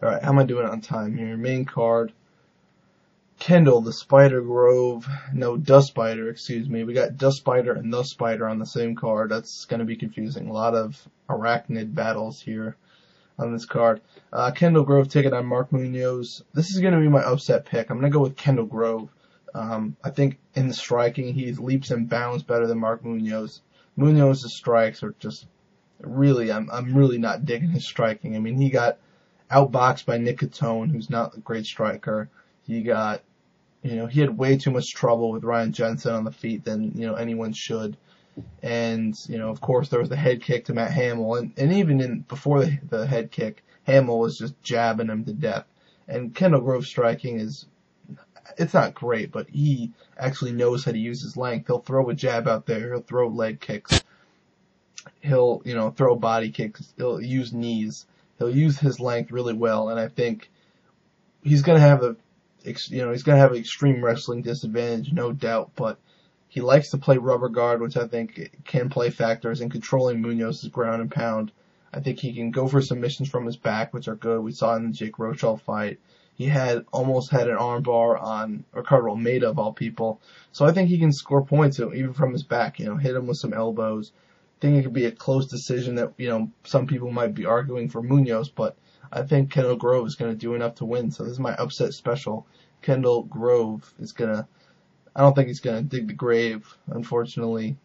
Alright, how am I doing on time here? Main card. Kendall, the Spidr Grove, no, the Spidr, excuse me. We got the Spidr and the Spidr on the same card. That's going to be confusing. A lot of arachnid battles here on this card. Kendall Grove taking on Mark Munoz. This is going to be my upset pick. I'm going to go with Kendall Grove. I think in the striking, he leaps and bounds better than Mark Munoz. Munoz's strikes are just really, I'm really not digging his striking. I mean, he got outboxed by Nick Catone, who's not a great striker. He got, he had way too much trouble with Ryan Jensen on the feet than, anyone should. And, of course, there was the head kick to Matt Hamill. And even before the head kick, Hamill was just jabbing him to death. And Kendall Grove's striking it's not great, but he actually knows how to use his length. He'll throw a jab out there. He'll throw leg kicks. He'll, throw body kicks. He'll use knees. He'll use his length really well. And I think he's going to have he's going to have an extreme wrestling disadvantage, no doubt, but he likes to play rubber guard, which I think can play factors in controlling Munoz's ground and pound. I think he can go for submissions from his back, which are good. We saw in the Jake Rochelle fight. He almost had an armbar on Ricardo Almeida, of all people. So I think he can score points even from his back, hit him with some elbows. I think it could be a close decision that, some people might be arguing for Munoz, but I think Kendall Grove is going to do enough to win. So this is my upset special. Kendall Grove I don't think he's going to dig the grave, unfortunately,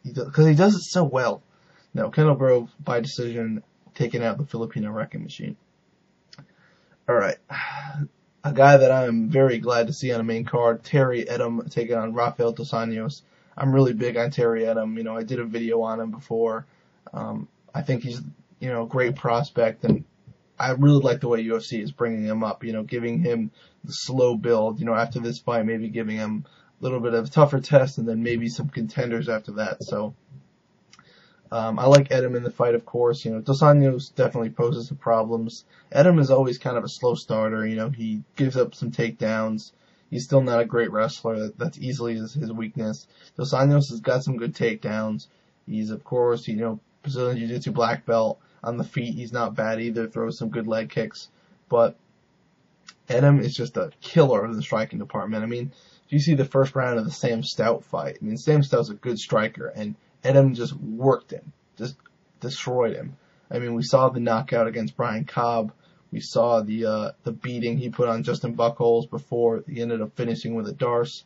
because he does it so well. No, Kendall Grove, by decision, taking out the Filipino wrecking machine. Alright, a guy that I'm very glad to see on the main card, Terry Edom taking on Rafael Dos Anjos. I'm really big on Terry Edom. I did a video on him before. I think he's, a great prospect, and I really like the way UFC is bringing him up, giving him the slow build, after this fight, maybe giving him a little bit of a tougher test and then maybe some contenders after that. So, I like Edom in the fight, of course. Dos Anjos definitely poses some problems. Edom is always kind of a slow starter. He gives up some takedowns. He's still not a great wrestler. That's easily his weakness. Dos Anjos has got some good takedowns. He's, of course, Brazilian Jiu-Jitsu black belt. On the feet, he's not bad either. Throws some good leg kicks. But Edom is just a killer in the striking department. I mean, if you see the first round of the Sam Stout fight, Sam Stout's a good striker, and Edom just worked him, just destroyed him. We saw the knockout against Brian Cobb. We saw the beating he put on Justin Buchholz before he ended up finishing with a Darce.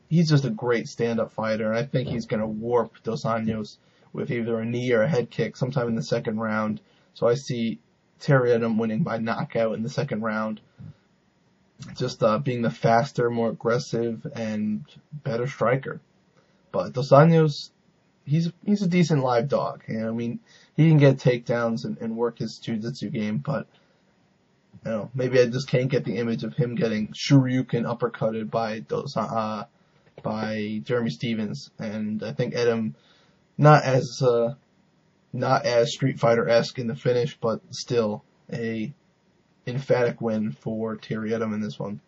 He's just a great stand-up fighter, and I think he's going to warp Dos Anjos with either a knee or a head kick sometime in the second round. So I see Terry Edom winning by knockout in the second round. Just being the faster, more aggressive, and better striker. But Dos Anjos, he's a decent live dog. He can get takedowns and work his jiu-jitsu game, but maybe I just can't get the image of him getting Shoryuken uppercutted by Jeremy Stevens. And I think Edom, not as Street Fighter-esque in the finish, but still a emphatic win for Terry Edom in this one.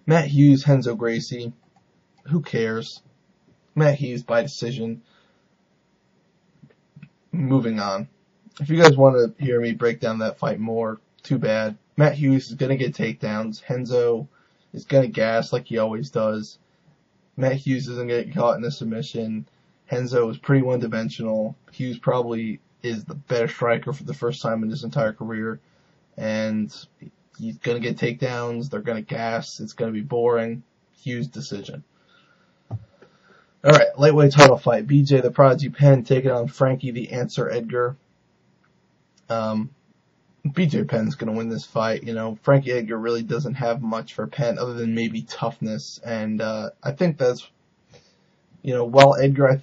Matt Hughes, Renzo Gracie. Who cares? Matt Hughes by decision. Moving on. If you guys want to hear me break down that fight more, too bad. Matt Hughes is going to get takedowns. Renzo is going to gas like he always does. Matt Hughes isn't going to get caught in a submission. Renzo is pretty one-dimensional. Hughes probably is the better striker for the first time in his entire career. And he's going to get takedowns. They're going to gas. It's going to be boring. Hughes decision. Alright, lightweight title fight. BJ the Prodigy Penn taking on Frankie the Answer Edgar. BJ Penn's going to win this fight. Frankie Edgar really doesn't have much for Penn other than maybe toughness. And I think that's, while Edgar,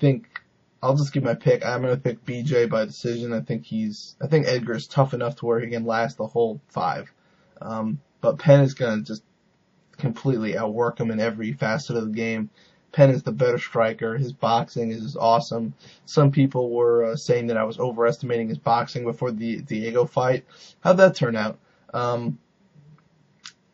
I'll just give my pick. I'm going to pick BJ by decision. I think Edgar is tough enough to where he can last the whole 5. But Penn is going to just completely outwork him in every facet of the game. Penn is the better striker. His boxing is awesome. Some people were saying that I was overestimating his boxing before the Diego fight. How'd that turn out?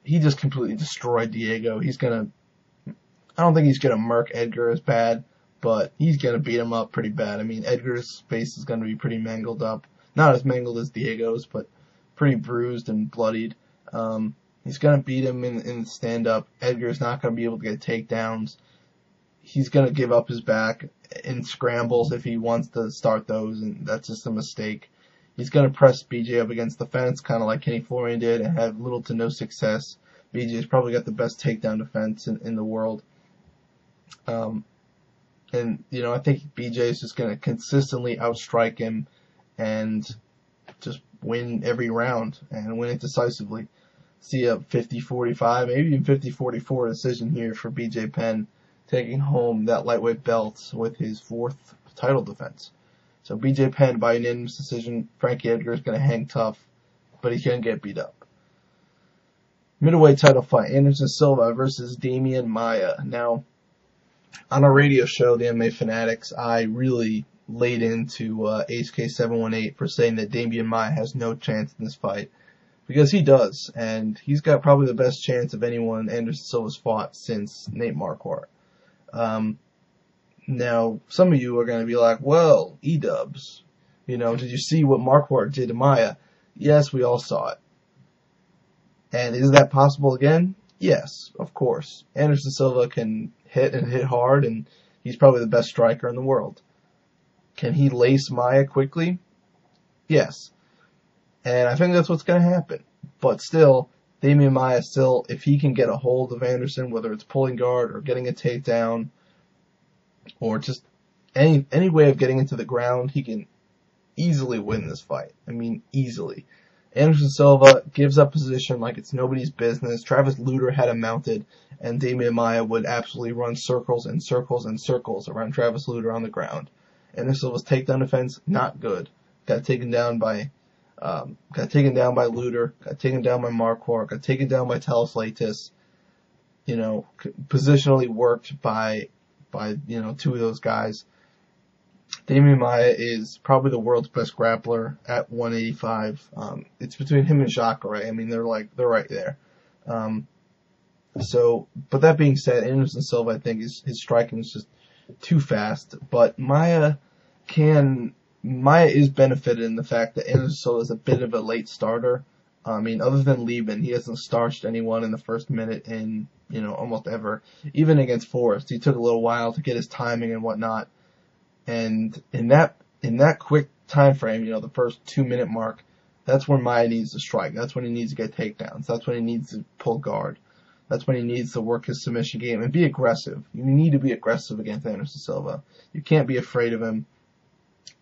He just completely destroyed Diego. I don't think he's going to murk Edgar as bad, but he's going to beat him up pretty bad. Edgar's face is going to be pretty mangled up. Not as mangled as Diego's, but pretty bruised and bloodied. He's going to beat him in the stand-up. Edgar's not going to be able to get takedowns. He's going to give up his back in scrambles if he wants to start those, and that's just a mistake. He's going to press BJ up against the fence, kind of like Kenny Florian did, and have little to no success. BJ's probably got the best takedown defense in the world. And, I think BJ is just going to consistently outstrike him and just win every round and win it decisively. See a 50-45, maybe even 50-44 decision here for BJ Penn, taking home that lightweight belt with his 4th title defense. So BJ Penn by unanimous decision. Frankie Edgar is going to hang tough, but he can get beat up. Middleweight title fight, Andersn Silva versus Demian Maia. Now, on a radio show, the MMA Fanatics, I really laid into HK718 for saying that Demian Maia has no chance in this fight. Because he does, and he's got probably the best chance of anyone Andersn Silva's fought since Nate Marquardt. Now, some of you are going to be like, well, E-Dubz, did you see what Marquardt did to Maia? Yes, we all saw it. And is that possible again? Yes, of course. Andersn Silva can hit and hit hard, and he's probably the best striker in the world. Can he lace Maia quickly? Yes. And I think that's what's going to happen. But still, Demian Maia still, if he can get a hold of Andersn, whether it's pulling guard or getting a takedown, or just any way of getting into the ground, he can easily win this fight. I mean, easily. Andersn Silva gives up position like it's nobody's business. Travis Lutter had him mounted, and Demian Maia would absolutely run circles and circles and circles around Travis Lutter on the ground. Andersn Silva's takedown defense, not good. Got taken down by Lutter, got taken down by Marquardt, got taken down by Teleslatis. Positionally worked by 2 of those guys. Demian Maia is probably the world's best grappler at 185. It's between him and Jacare. I mean, they're right there. But that being said, Andersn Silva, I think his striking is just too fast. But Maia is benefited in the fact that Andersn Silva is a bit of a late starter. I mean, other than Lieben, he hasn't starched anyone in the first minute in, almost ever. Even against Forrest, he took a little while to get his timing and whatnot. And in that quick time frame, the first 2-minute mark, that's when Maia needs to strike. That's when he needs to get takedowns. That's when he needs to pull guard. That's when he needs to work his submission game and be aggressive. You need to be aggressive against Andersn Silva. You can't be afraid of him.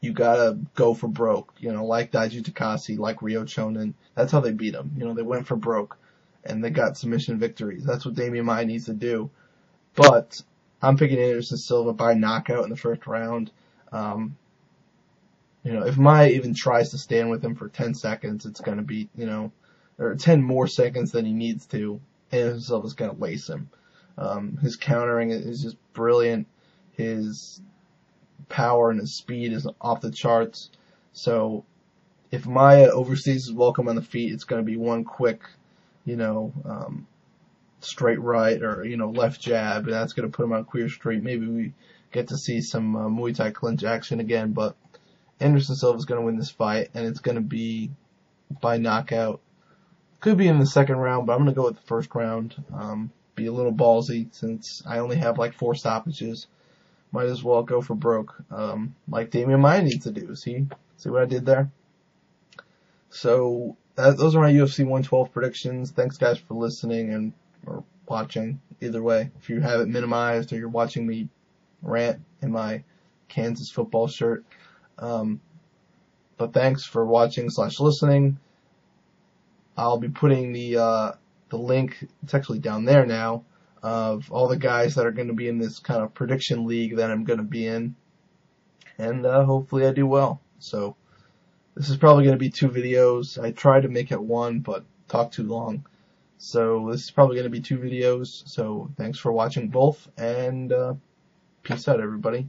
You gotta go for broke, like Daiji Takase, like Ryo Chonin. That's how they beat him. They went for broke, and they got submission victories. That's what Demian Maia needs to do. But I'm picking Andersn Silva by knockout in the first round. If Maia even tries to stand with him for 10 seconds, it's gonna be, or 10 more seconds than he needs to, Andersn Silva's gonna lace him. His countering is just brilliant. His power and his speed is off the charts. So if Maia overstays his welcome on the feet, it's going to be one quick, straight right or, left jab, and that's going to put him on Queer Street. Maybe we get to see some Muay Thai clinch action again, but Andersn Silva is going to win this fight, and it's going to be by knockout. Could be in the second round, but I'm going to go with the first round. Be a little ballsy since I only have 4 stoppages. Might as well go for broke, like Demian Maia needs to do. See what I did there? So those are my UFC 112 predictions. Thanks guys for listening or watching. Either way, if you have it minimized or you're watching me rant in my Kansas football shirt. But thanks for watching / listening. I'll be putting the link. It's actually down there now, of all the guys that are going to be in this kind of prediction league that I'm going to be in. And hopefully I do well. So this is probably going to be 2 videos. I tried to make it 1, but talked too long. So this is probably going to be 2 videos. So thanks for watching both, and peace out, everybody.